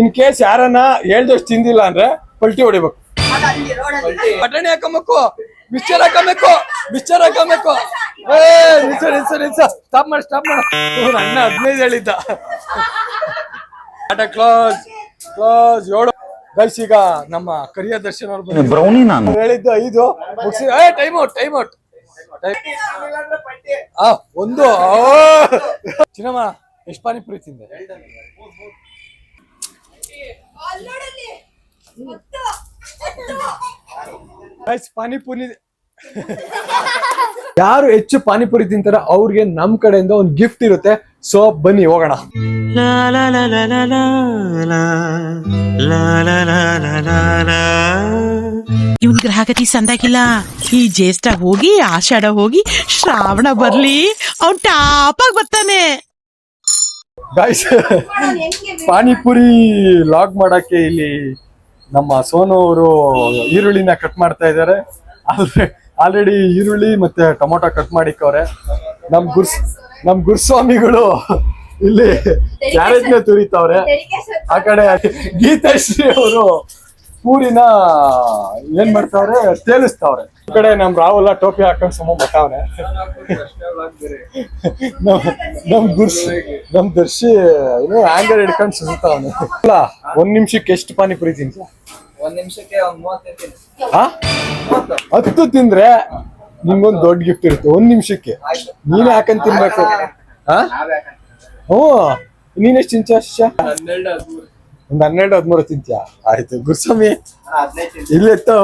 In case ಯಾರನ್ನ ಹೇಳ್ದಷ್ಟು ತಿಂದಿಲ್ಲ ಅಂದ್ರೆ ಪಲ್ಟಿ ಹೊಡಿಬೇಕು. ಬಟಾಣಿ ಹಾಕಬೇಕು, ಮಿಕ್ಸ್ಚರ್ ಹಾಕಬೇಕು, ಮಿಕ್ಸ್ಚರ್ ಹಾಕಬೇಕು. ಸ್ಟಾಪ್ ಮಾಡಿ ಅಣ್ಣ 15 ಹೇಳಿದ್ದ. Close close 7 guys. ಈಗ ನಮ್ಮ ಕರಿಯ ದರ್ಶನ್ ಅವ್ರು ಬ್ರೌನಿ ನಾನು ಹೇಳಿದ್ದು 5 ಮುಗಿಸಿ. Time out. ಒಂದು ಚಿನ್ನಮ್ಮ ಎಷ್ಟು ಪಾನಿಪುರಿ ತಿಂದೆ? ಪಾನಿಪುರಿ ಯಾರು ಹೆಚ್ಚು ಪಾನಿಪುರಿ ತಿಂತಾರ ಅವ್ರಿಗೆ ನಮ್ ಕಡೆಯಿಂದ ಒಂದು ಗಿಫ್ಟ್ ಇರುತ್ತೆ. ಸೊ ಬನ್ನಿ ಹೋಗೋಣ. ಇವನ್ ಗ್ರಹಗತಿ ಸಂದಾಗಿಲ್ಲ. ಈ ಜ್ಯೇಷ್ಠ ಹೋಗಿ ಆಷಾಢ ಹೋಗಿ ಶ್ರಾವಣ ಬರ್ಲಿ ಅವ್ನ್ ಟಾಪ್ ಆಗಿ ಬರ್ತಾನೆ. ಗಾಯ್ಸ್, ಪಾನಿಪುರಿ ಲಾಗ್ ಮಾಡಕ್ಕೆ ಇಲ್ಲಿ ನಮ್ಮ ಸೋನು ಅವರು ಈರುಳ್ಳಿನ ಕಟ್ ಮಾಡ್ತಾ ಇದ್ದಾರೆ. ಆಲ್ರೆಡಿ ಈರುಳ್ಳಿ ಮತ್ತೆ ಟೊಮೊಟೊ ಕಟ್ ಮಾಡಿಕ್ಕವ್ರೆ. ನಮ್ ಗುರುಸ್ವಾಮಿಗಳು ಇಲ್ಲಿ ಕ್ಯಾರೆಟ್ನ ತುರಿತವ್ರೆ. ಆ ಕಡೆ ಗೀತಾಶ್ರೀ ಅವರು ಪೂರಿನ ಏನ್ ಮಾಡ್ತಾವ್ರೆ, ತೇಲಿಸ್ತಾವ್ರೆ. ಈ ಕಡೆ ನಮ್ ರಾಹುಲ ಟೋಪಿ ಹಾಕೊಂಡ್ ಸುಮ್ಮ ಬಟ್ಟವ್ರೆ. ನಮ್ ದರ್ಶಿ ಏನು ಆಂಗರ್ ಹಿಡ್ಕೊಂಡ್ ಸುತ್ತಾವನೆ. ಅಲ್ಲ, 1 ನಿಮಿಷಕ್ಕೆ ಎಷ್ಟು ಪಾನಿಪುರಿ ತಿಂತ? 1 ನಿಮಿಷಕ್ಕೆ 10 ತಿಂದ್ರೆ ನಿಮ್ಗೊಂದು ದೊಡ್ಡ ಗಿಫ್ಟ್ ಇರುತ್ತೆ. 1 ನಿಮಿಷಕ್ಕೆ ನೀನೇ ಹಾಕೊಂಡ್ ತಿನ್ಬೇಕು. ನೀನೆಷ್ಟು ತಿಂಚ? ಒಂದ್ 12-13 ತಿಂತ್ಯಾ? ಆಯ್ತು ಗುರುಸ್ವಾಮಿ ಇಲ್ಲಿತ್ತು.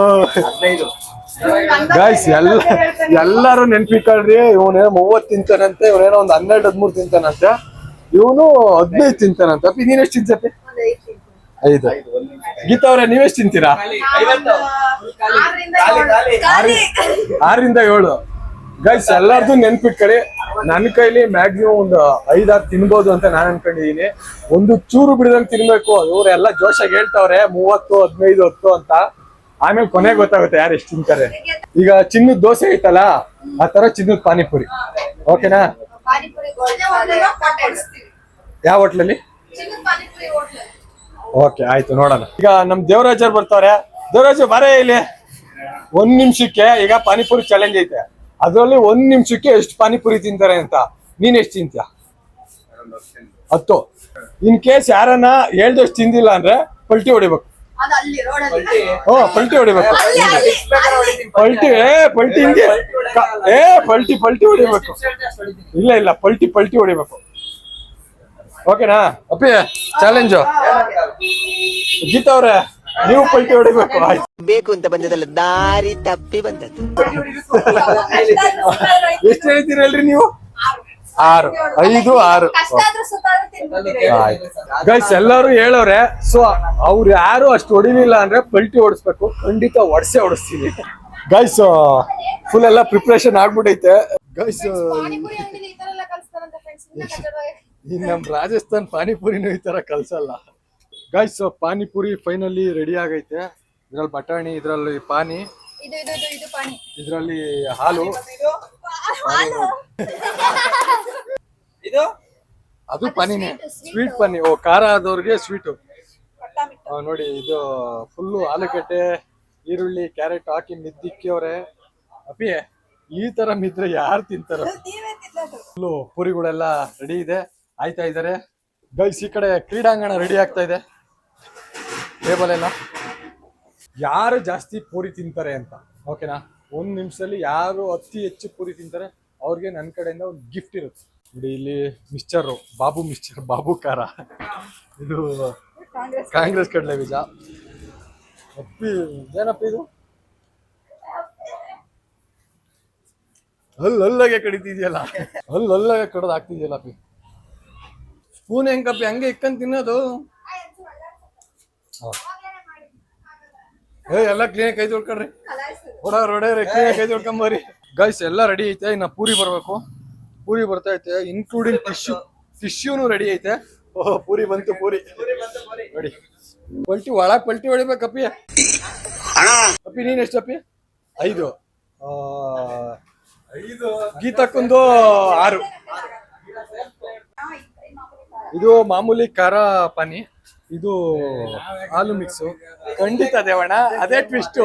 ಗಾಯ್ಸ್ ಎಲ್ಲಾರು ನೆನ್ಪಿಕೊಳ್ರಿ. ಇವನೇ 30 ತಿಂತಾನಂತೆ, ಇವನೇನೋ ಒಂದ್ 12-13 ತಿಂತಾನಂತೆ, ಇವನು 15 ತಿಂತಾನಂತೆ. ಅಪ್ಪಿ ನೀನೆಷ್ಟು ತಿಂತಪ್ಪಿ? 5. ಗೀತಾ ಅವ್ರೆ ನೀವೆಷ್ಟು ತಿಂತೀರಾ? 6ರಿಂದ 7. ಗೈಸ್ ಎಲ್ಲಾರ್ದು ನೆನ್ಪಿಟ್ಕೊಳ್ಳಿ. ನನ್ನ ಕೈಲಿ ಮ್ಯಾಕ್ಸಿಮಮ್ ಒಂದು 5-6 ತಿನ್ಬೋದು ಅಂತ ನಾನು ಅನ್ಕೊಂಡಿದೀನಿ. ಒಂದು ಚೂರು ಬಿಡದಂಗ್ ತಿನ್ಬೇಕು. ಇವರೆಲ್ಲ ಜೋಶಾಗಿ ಹೇಳ್ತಾವ್ರೆ 30, 15, 10 ಅಂತ. ಆಮೇಲೆ ಕೊನೆಗೆ ಗೊತ್ತಾಗುತ್ತೆ ಯಾರು ಎಷ್ಟು ತಿಂತಾರೆ. ಈಗ ಚಿನ್ನದ ದೋಸೆ ಐತಲ್ಲ, ಆ ತರ ಚಿನ್ನದ ಪಾನಿಪುರಿ. ಓಕೆನಾ? ಯಾವ ಹೋಟ್ಲಲ್ಲಿ? ಓಕೆ ಆಯ್ತು, ನೋಡೋಣ. ಈಗ ನಮ್ ದೇವರಾಜ್ ಬರ್ತಾವ್ರೆ. ದೇವರಾಜ್ ಬಾರೇ ಇಲ್ಲಿ. 1 ನಿಮಿಷಕ್ಕೆ ಈಗ ಪಾನಿಪುರಿ ಚಾಲೆಂಜ್ ಐತೆ. ಅದ್ರಲ್ಲಿ 1 ನಿಮಿಷಕ್ಕೆ ಎಷ್ಟು ಪಾನಿಪುರಿ ತಿಂತಾರೆ ಅಂತ. ನೀನ್ ಎಷ್ಟು ತಿಂತೀಯ? 10. ಇನ್ ಕೇಸ್ ಯಾರನ್ನ ಹೇಳ್ದಷ್ಟು ತಿಂದಿಲ್ಲ ಅಂದ್ರೆ ಪಲ್ಟಿ ಹೊಡಿಬೇಕು. ಪಲ್ಟಿ ಹೊಡಿಬೇಕು. ಪಲ್ಟಿ ಹಿಂಗೆ ಪಲ್ಟಿ ಹೊಡಿಬೇಕು. ಇಲ್ಲ ಪಲ್ಟಿ ಹೊಡಿಬೇಕು. ಓಕೆನಾ ಅಪ್ಪಿ? ಚಾಲೆಂಜು. ಗೀತಾ ಅವ್ರೆ ನೀವು ಪಲ್ಟಿ ಹೊಡಿಬೇಕು. ಆಯ್ತು, ಬೇಕು ಅಂತ ಬಂದದಲ್ಲ, ದಾರಿ ತಪ್ಪಿ ಬಂದದ್ದು. ಎಷ್ಟು ಹೇಳ್ತೀರಲ್ರಿ ನೀವು? 6, 5, 6. ಗೈಸ್ ಎಲ್ಲಾರು ಹೇಳೋರೆ. ಸೊ ಅವ್ರು ಯಾರು ಅಷ್ಟು ಹೊಡಿಲಿಲ್ಲ ಅಂದ್ರೆ ಪಲ್ಟಿ ಹೊಡಿಸ್ಬೇಕು. ಖಂಡಿತ ಹೊಡಿಸ್ತೀನಿ. ಗೈಸ್ ಫುಲ್ ಎಲ್ಲ ಪ್ರಿಪ್ರೇಷನ್ ಆಗ್ಬಿಟ್ಟೈತೆ. ಗೈಸ್ ನಮ್ ರಾಜಸ್ಥಾನ್ ಪಾನಿಪುರಿನೂ ಈ ತರ ಕಲ್ಸಲ್ಲ. ಗೈಸ್ ಪಾನಿಪುರಿ ಫೈನಲಿ ರೆಡಿ ಆಗೈತೆ. ಇದ್ರಲ್ಲಿ ಬಟಾಣಿ, ಇದ್ರಲ್ಲಿ ಪಾನಿ, ಇದ್ರಲ್ಲಿ ಹಾಲು. ಅದು ಪಾನಿನೇ, ಸ್ವೀಟ್ ಪಾನಿ. ಖಾರ ಆದವ್ರಿಗೆ ಸ್ವೀಟು. ನೋಡಿ ಇದು ಫುಲ್ಲು ಆಲೂಗಡ್ಡೆ, ಈರುಳ್ಳಿ, ಕ್ಯಾರೆಟ್ ಹಾಕಿ ಮಿದ್ದಿಕ್ಕವ್ರೆ. ಅಪ್ಪಿ ಈ ತರ ಮಿದ್ರೆ ಯಾರು ತಿಂತಾರ? ಫುಲ್ಲು ಪೂರಿಗಳೆಲ್ಲ ರೆಡಿ ಇದೆ, ಆಯ್ತಾ ಇದಾರೆ. ಗೈಸ್ ಈ ಕಡೆ ಕ್ರೀಡಾಂಗಣ ರೆಡಿ ಆಗ್ತಾ ಇದೆ. ಟೇಬಲ್ ಎಲ್ಲ ಯಾರು ಜಾಸ್ತಿ ಪೂರಿ ತಿಂತಾರೆ ಅಂತ. ಓಕೆನಾ? 1 ನಿಮಿಷದಲ್ಲಿ ಯಾರು ಅತಿ ಹೆಚ್ಚು ಪೂರಿ ತಿಂತಾರೆ ಅವ್ರಿಗೆ ನನ್ನ ಕಡೆಯಿಂದ ಒಂದು ಗಿಫ್ಟ್ ಇರುತ್ತೆ. ನೋಡಿ ಇಲ್ಲಿ ಮಿಕ್ಸ್ಚರ್, ಬಾಬು ಖಾರ. ಇದು ಕಾಂಗ್ರೆಸ್ ಕಡಲೆ ಬೀಜ. ಅಪ್ಪಿ ಏನಪ್ಪ ಇದು? ಅಲ್ಲಗೆ ಕಡಿತಿದ್ಯಲ್ಲ, ಅಲ್ಲಗೆ ಕಡದ್ ಹಾಕ್ತಿದ್ಯಲ್ಲ ಅಪ್ಪಿ. ಸ್ಪೂನ್ ಹೆಂಗಪ್ಪಿ ಹಂಗೆ ಇಕ್ಕಂತ ತಿನ್ನೋದು? ಎಲ್ಲ ಕ್ಲೀನ್ ಕೈ ತೊಳ್ಕೊಳ್ರಿ. ಹೊಡ್ರಿ ಕ್ಲೀನ್ ಕೈ ತೊಳ್ಕೊಂಬರಿ. ಗೈಸ್ ಎಲ್ಲ ರೆಡಿ ಐತೆ. ಇನ್ನ ಪೂರಿ ಬರ್ಬೇಕು. ಪೂರಿ ಬರ್ತಾ ಐತೆ, ಇನ್ಕ್ಲೂಡಿಂಗ್ ಟಿಶ್ಯೂನು ರೆಡಿ ಐತೆ. ಓಹ್ ಪೂರಿ ಬಂತು. ಪೂರಿ ನೋಡಿ. ಪಲ್ಟಿ ಹೊಡಿಬೇಕಪ್ಪಿ. ಅಪ್ಪಿ ನೀನ್ ಎಷ್ಟಪ್ಪಿ? 5. ಗೀತಕ್ಕೊಂದು 6. ಇದು ಮಾಮೂಲಿ ಖಾರ ಪಾನಿ. ಇದು ಹಾಲು ಮಿಕ್ಸು ಖಂಡಿತ ದೇವಣ್ಣ ಅದೇ ಟ್ವಿಸ್ಟು.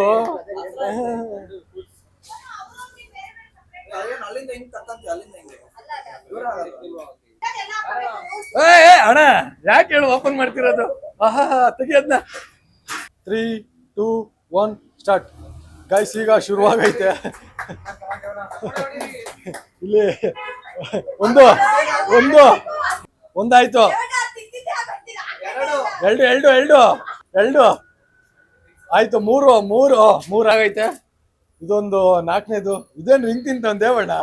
ಅಣ್ಣ ಯಾಕೆ ಹೇಳು ಓಪನ್ ಮಾಡ್ತಿರೋದು? ಆಹಾ ತೆಗಿಯದ್ನ. 3, 2, 1 ಸ್ಟಾರ್ಟ್. ಗೈಸ್ ಈಗ ಶುರುವಾಗೈತೆ. ಇಲ್ಲಿ ಒಂದಾಯ್ತು, ಎರಡು ಆಯ್ತು, ಮೂರು ಆಗೈತೆ. ಇದೊಂದು 4ನೇದು. ಇದೇನು ರಿಂಗ್ ತಿಂತ ದೇವಣ್ಣ?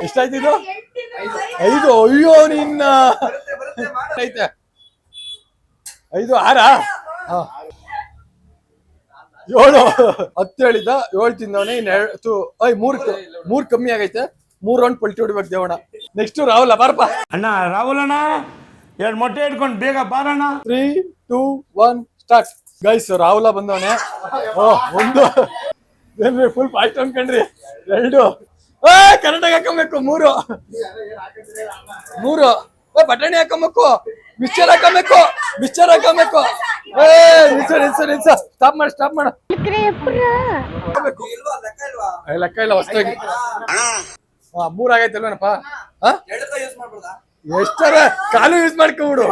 ಎಷ್ಟಾಯ್ತು ಇದು? 5. ಅಯ್ಯೋ ನಿನ್ನ ಐತೆ 5, 6, 7, 10 ಹೇಳಿದ್ದ 7 ತಿಂದವನೇ. ಮೂರ್ ಕಮ್ಮಿ ಆಗೈತೆ. 3 ರೌಂಡ್ ಪಲ್ಟಿ ಹೊಡಿಬೇಕು ದೇವಣ್ಣ. ನೆಕ್ಸ್ಟ್ ರಾಹುಲ್ ಬಾರಪ್ಪ. ಅಣ್ಣ ರಾಹುಲ್ ಅಣ್ಣ 2 ಮೊಟ್ಟೆ ಇಟ್ಕೊಂಡು ಬೇಗ ಬಾರಣ್ಣ. 3, 2, 1 ಸ್ಟಾರ್ಟ್. ಗೈಸ್ ರಾಹುಲ ಬಂದವನೆ. ಒಂದು ಏನ್ರಿ ಫುಲ್ ಫಾಸ್ಟ್ ಅನ್ಕೊಂಡ್ರಿ. 2 ಕರೆಕ್ಟಾಗಿ ಹಾಕೊಬೇಕು. 3 ಬಟಾಣಿ ಹಾಕೊಬೇಕು. ಮಿಕ್ಸ್ಚರ್ ಹಾಕೊಬೇಕು. ನಿಲ್ಸ ಸ್ಟಾಪ್ ಮಾಡು. ಲೆಕ್ಕ ಇಲ್ಲ ಹೊಸದಾಗಿ. 3 ಆಗೈತಲ್ವೇನಪ್ಪ? ಎಷ್ಟಾರ ಕಾಲು ಯೂಸ್ ಮಾಡ್ಕೊಬಿಡು.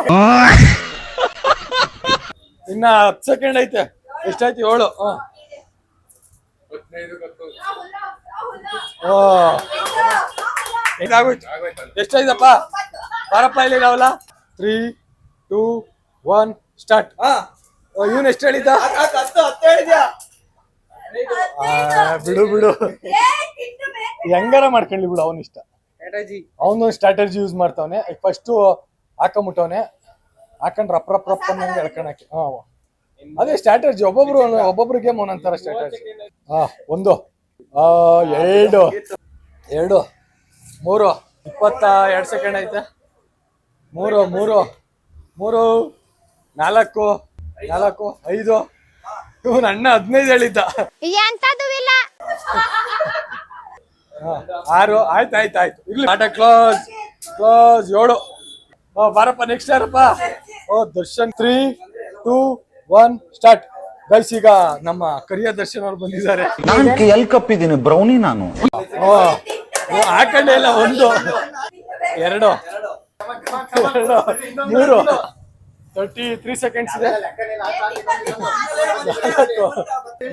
ಇನ್ನ 10 ಸೆಕೆಂಡ್ ಐತೆ. ಎಷ್ಟಾಯ್ತು? 7. ಇದಾಗೋಯ್ತು. ಎಷ್ಟಾಯ್ತಪ್ಪ? ಬಾರಪ್ಪ ಇಲ್ಲಿ ರಾವಲ್ಲ. 3, 2, 1 ಸ್ಟಾರ್ಟ್. ಇವನ್ ಎಷ್ಟು ಹೇಳಿದ್ದ? ಬಿಡು ಹೆಂಗಾರ ಮಾಡ್ಕೊಳ್ಳಿ ಬಿಡು. ಅವನ ಇಷ್ಟ. ಅವನೊಂದು ಸ್ಟ್ರಾಟಜಿ ಯೂಸ್ ಮಾಡ್ತಾವನೆ. ಫಸ್ಟ್ ಹಾಕೊಂಬಿಟ್ಟವನೆ. ಹಾಕೊಂಡ್ ರಪ್ ಅನ್ನಂಗೆ ಎಳ್ಕೊಳಕ್ಕೆ. ಅದೇ ಸ್ಟ್ರಾಟಜಿ. ಒಬ್ಬೊಬ್ರು ಗೇಮ್ ಒಂದೊಂಥರ ಸ್ಟ್ರಾಟಜಿ. 1, 2, 3, 22 ಸೆಕೆಂಡ್ ಐತೆ. 3, 4, 5. ಇವನ್ ಅಣ್ಣ 15 ಹೇಳಿದ್ದ. 6. ಆಯ್ತು ಇರ್ಲಿ. ಆಟ ಕ್ಲೋಸ್. 7. ಬಾರಪ್ಪ ನೆಕ್ಸ್ಟ್ ಯಾರಪ್ಪ? ದರ್ಶನ್. 3, 2, 1 ಸ್ಟಾರ್ಟ್. ಗೈಸ್ ಈಗ ನಮ್ಮ ಕರಿಯ ದರ್ಶನ್ ಅವ್ರು ಬಂದಿದ್ದಾರೆ. ನಾನು ಎಲ್ ಕಪ್ಪಿದ್ದೀನಿ ಬ್ರೌನಿ. ನಾನು ಹಾಕೊಂಡೆ ಇಲ್ಲ. 1, 2, 3. 33 ಸೆಕೆಂಡ್ಸ್ ಇದೆ.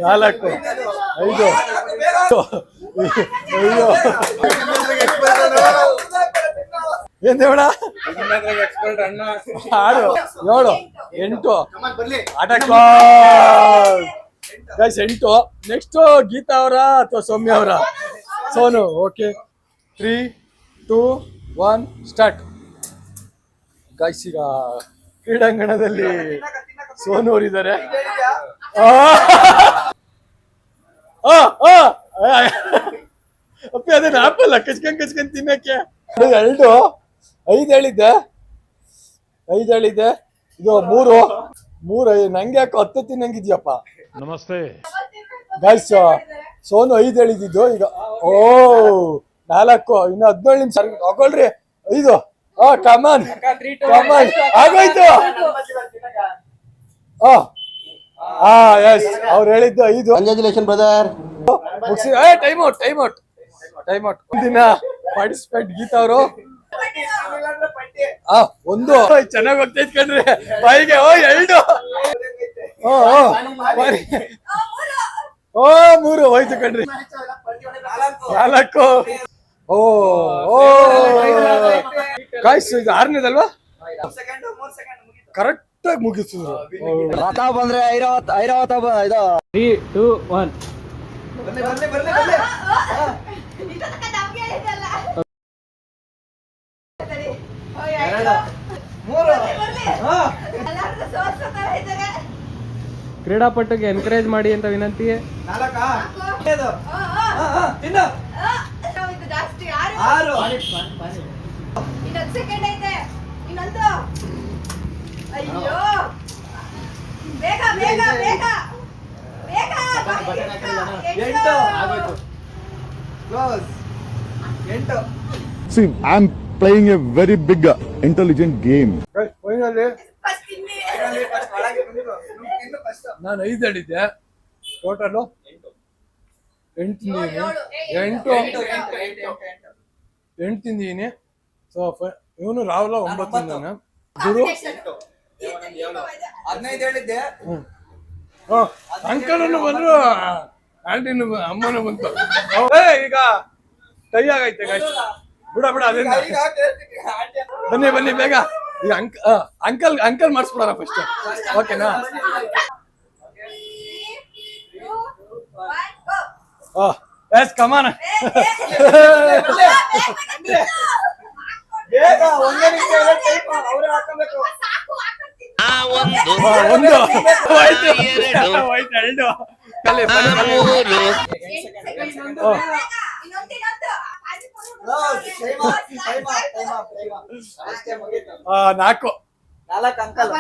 4, 5. ಏನ್ ದೇವಣ್ಣ? 6, 7, 8. ಆಟ ಕ್ಲೋಸ್. ಗೈಸ್ 8. ನೆಕ್ಸ್ಟ್ ಗೀತಾ ಅವರ ಅಥವಾ ಸೌಮ್ಯ ಅವರ? ಸೋನು. Okay 3, 2, 1 start. ಗೈಸ್ ಈಗ ಕ್ರೀಡಾಂಗಣದಲ್ಲಿ ಸೋನು ಅವರಿದ್ದಾರೆ. ಅಪ್ಪಿ ಅದೇನು ಆಪಲ್ಲ ಕಚ್ಕೊಂಡ್ ತಿನ್ನಕ್ಕೆ. 2, 5 ಹೇಳಿದ್ದೆ. ಇದು 3. ನಂಗೆ ಯಾಕೋ 10 ತಿನ್ನಂಗಿದ್ಯಪ್ಪ. ನಮಸ್ತೆ ಗೈಸ್ ಸೋನು 5 ಹೇಳಿದ್ದು. ಈಗ 4. ಇನ್ನು 17 ನಿಮಿಷ ಹಾಕೊಳ್ರಿ. 5. ಕಮಾನ್ ಆಗೋಯ್ತು. ಎಸ್ ಅವ್ರು ಹೇಳಿದ್ದು 5. Congratulation brother. Time out. ದಿನ ಪಾರ್ಟಿಸಿಪೇಟ್ ಗೀತಾ ಅವರು. 1 ಚೆನ್ನಾಗಿ ಹೋಗ್ತೈತ್ ಕಣ್ರಿ ಬಾಯಿಗೆ. 2. 3 ಹೋಯ್ತು ಕಣ್ರಿ. 4. ಗಾಯ್ಸ್ ಇದು 6ನೇದಲ್ವಾ? ಕರೆಕ್ಟ್ ಆಗಿ ಮುಗಿಸಿದ್ರು. ರಥ ಬಂದ್ರೆ ಐರಾವತ ಇದು 3, 2, 1 ಕ್ರೀಡಾಪಟುಗೆ ಎನ್ಕರೇಜ್ ಮಾಡಿ ಅಂತ ವಿನಂತಿ. 2 ಐತೆ. ಇನ್ನೊಂದು. ಅಯ್ಯೋ ಬೇಗ 8. See, I'm playing a very big, intelligent game. Finally first ತಿನ್ನಿ. ನಾನು 5 ಹೇಳಿದ್ದೆ ಟೋಟಲು 8 ತಿಂದಿದ್ದೀನಿ. 8 ತಿಂದಿದ್ದೀನಿ. ಸೊ ಇವನು ರಾಹುಲ 9 ತಿಂದಾನೆ. ಗುರು ಅಂಕಲನ್ನು ಬಂದ್ರು, ಆಂಟಿನು ಅಮ್ಮನು ಬಂತು. ಈಗ ಕೈ ಆಗೈತೆ ಗಾಯ್ಸ್. ಬಿಡ ಅದೇ ಬನ್ನಿ ಬೇಗ. ಈಗ ಅಂಕಲ್ ಮಾಡಿಸ್ಬಿಡೋಣ ಫಸ್ಟ್, ಓಕೆನಾ? ಎಸ್ ಕಮಾನ. ಒಂದು ಎರಡು ನಾಲ್ಕು ಅಂಕಲ್. 1,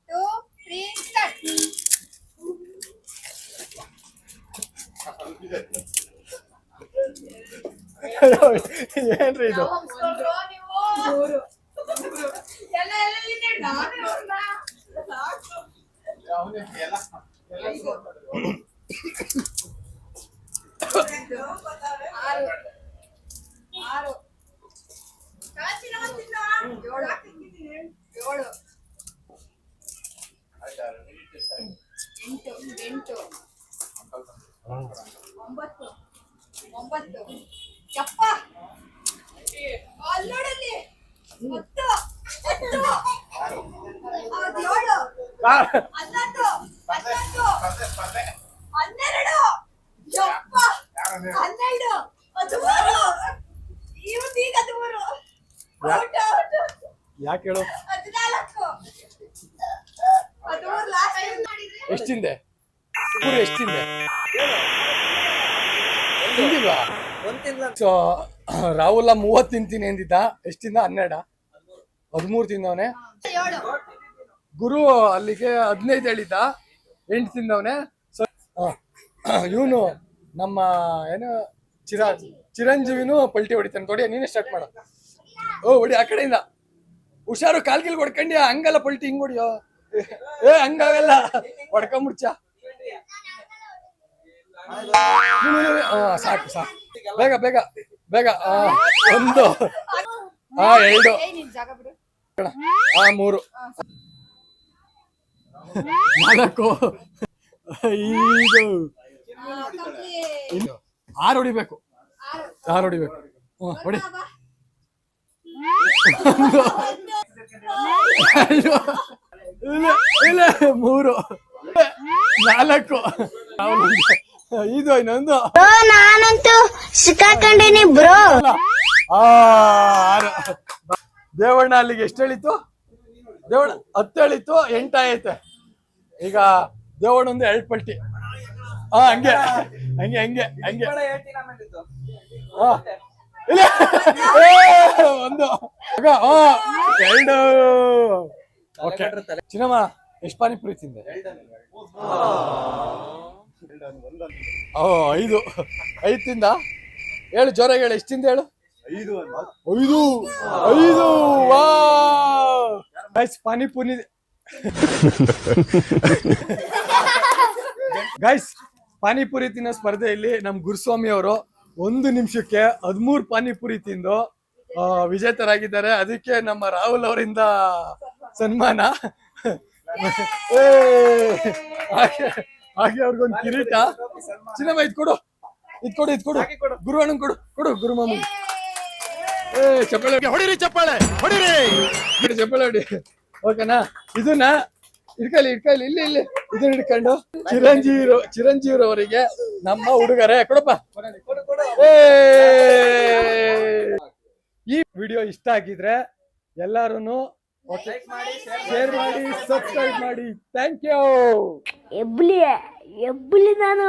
2, 3 ಸ್ಟಾರ್ಟ್. ಏನ್ರಿ ಇದು? ಒಂಬತ್ತು ಯಪ್ಪ ಅಲ್ಲೋಡಲ್ಲಿ 10 ಯಾಕೆ ಹೇಳು? ಎಷ್ಟಿಂದೆ ಎಷ್ಟಿಂದೆ ತಿಂದಿಲ್ವಾ? ಸೊ ರಾಹುಲ 30 ತಿಂತೀನಿ ಅಂದಿದ್ದ. ಎಷ್ಟಿಂದ? 12, 13 ತಿಂದವನೆ. ಗುರು ಅಲ್ಲಿಗೆ 15 ಹೇಳಿದ್ದ, 8 ತಿಂದವನೆ. ಸೊ ಇವನು ನಮ್ಮ ಏನು ಚಿರಂಜೀವಿನೂ ಪಲ್ಟಿ ಹೊಡಿತಾನೆ. ನೋಡಿ ನೀನೇ ಸ್ಟಾರ್ಟ್ ಮಾಡ. ಹೊಡಿ ಆ ಕಡೆಯಿಂದ. ಹುಷಾರು, ಕಾಲ್ಗಿಲ್ ಹೊಡ್ಕೊಂಡ್ಯಾ? ಹಂಗಲ್ಲ ಪಲ್ಟಿ, ಹಿಂಗ್ ಹೊಡಿಯೋ. ಹಂಗಾಗಲ್ಲ, ಹೊಡ್ಕೊಂಬಿಡ್ಚ. ಸಾಕು ಬೇಗ 1, 2, 3, 4, 5, 6 ಹೊಡಿಬೇಕು. 6 ಹೊಡಿಬೇಕು. ಹೊಡಿ. 3, 4, ಇದು ಇನ್ನೊಂದು. ನಾನಂತೂ ಸಿಕ್ಕಾಕೊಂಡೇನಿ ಬ್ರೋ. 6. ದೇವಣ್ಣ ಅಲ್ಲಿಗೆ ಎಷ್ಟು ಹೇಳಿತ್ತು? ದೇವಣ್ಣ 10 ಹೇಳಿತ್ತು, 8 ಆಯ್ತೆ. ಈಗ ದೇವಣ್ಣ ಒಂದು 2 ಪಲ್ಟಿ. ಹಂಗೆ 1, 2. ಓಕೆ ಚಿನ್ನಮ್ಮ, ಎಷ್ಟು ಪಾನಿಪುರಿ ತಿಂದೆ? 5 ತಿಂದ. ಹೇಳು ಜೋರಾಗಿ ಹೇಳು, ಎಷ್ಟು ತಿಂದ ಹೇಳು? 5. ಗೈಸ್ ಪಾನಿಪುರಿ ಗೈಸ್ ಪಾನಿಪುರಿ ತಿನ್ನೋ ಸ್ಪರ್ಧೆಯಲ್ಲಿ ನಮ್ ಗುರುಸ್ವಾಮಿ ಅವರು 1 ನಿಮಿಷಕ್ಕೆ 13 ಪಾನಿಪುರಿ ತಿಂದು ವಿಜೇತರಾಗಿದ್ದಾರೆ. ಅದಕ್ಕೆ ನಮ್ಮ ರಾಹುಲ್ ಅವರಿಂದ ಸನ್ಮಾನ. ಹಾಗೆ ಅವ್ರಿಗೊಂದು ಕಿರೀಟ. ಚಿನ್ನಮ್ಮ ಇದ್ಕೊಡು ಗುರು ಅಣ್ಣನ್ ಕೊಡು ಗುರು ಮಾಮೂಲಿ. ಚಪ್ಪಾಳೆ ಹೊಡಿರಿ, ಚಪ್ಪಾಳೆ ಹೊಡಿ. ಓಕೆನಾ? ಇದನ್ನ ಇಟ್ಕೊಳ್ಳಿ ಇಲ್ಲಿ ಇದನ್ನ ಹಿಡ್ಕೊಂಡು ಚಿರಂಜೀವಿರವರಿಗೆ ನಮ್ಮ ಹುಡುಗರೇ ಕೊಡಪ್ಪ. ಈ ವಿಡಿಯೋ ಇಷ್ಟ ಆಗಿದ್ರೆ ಎಲ್ಲಾರು ಶೇರ್ ಮಾಡಿ, ಸಬ್ಸ್ಕ್ರೈಬ್ ಮಾಡಿ. Thank you. ಎಬ್ಲಿ ನಾನು